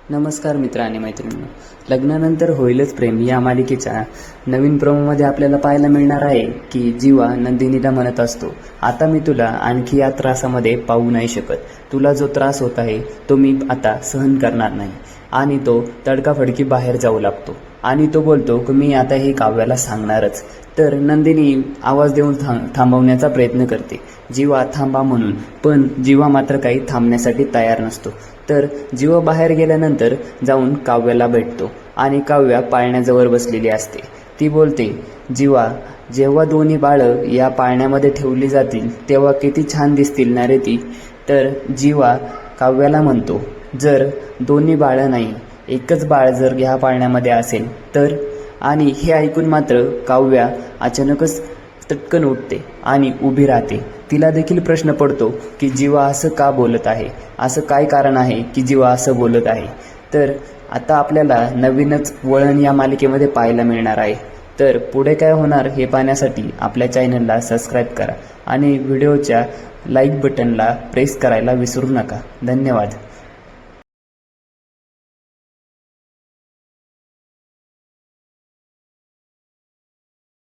नमस्कार मित्र आणि मैत्रिणींनो, लग्नानंतर होईलच प्रेम या मालिकेच्या नवीन प्रोमोमध्ये आपल्याला पाहायला मिळणार आहे की जीवा नंदिनीला म्हणत असतो, आता मी तुला आणखी या त्रासामध्ये पाहू नाही शकत. तुला जो त्रास होत आहे तो मी आता सहन करणार नाही. आणि तो तडकाफडकी बाहेर जाऊ लागतो आणि तो बोलतो की मी आता हे काव्याला सांगणारच. तर नंदिनी आवाज देऊन थांबवण्याचा प्रयत्न करते, जीवा थांबा म्हणून, पण जीवा मात्र काही थांबण्यासाठी तयार नसतो. तर जीवा बाहेर गेल्यानंतर जाऊन काव्याला भेटतो आणि काव्या पाळण्याजवळ बसलेली असते. ती बोलते, जीवा, जेव्हा दोन्ही बाळं या पाळण्यामध्ये ठेवली जातील तेव्हा किती छान दिसतील ना रे ती. तर जीवा काव्याला म्हणतो, जर दोन्ही बाळं नाही, एकच बाळ जर ह्या पाळण्यामध्ये असेल तर. आणि हे ऐकून मात्र काव्या अचानकच तटकन उठते आणि उभी राहते. तिला देखील प्रश्न पडतो की जीवा असं का बोलत आहे, असं काय कारण आहे की जीवा असं बोलत आहे. तर आता आपल्याला नवीनच वळण या मालिकेमध्ये पाहायला मिळणार आहे. तर पुढे काय होणार हे पाहण्यासाठी आपल्या चॅनलला सबस्क्राईब करा आणि व्हिडिओच्या लाईक बटनला प्रेस करायला विसरू नका. धन्यवाद.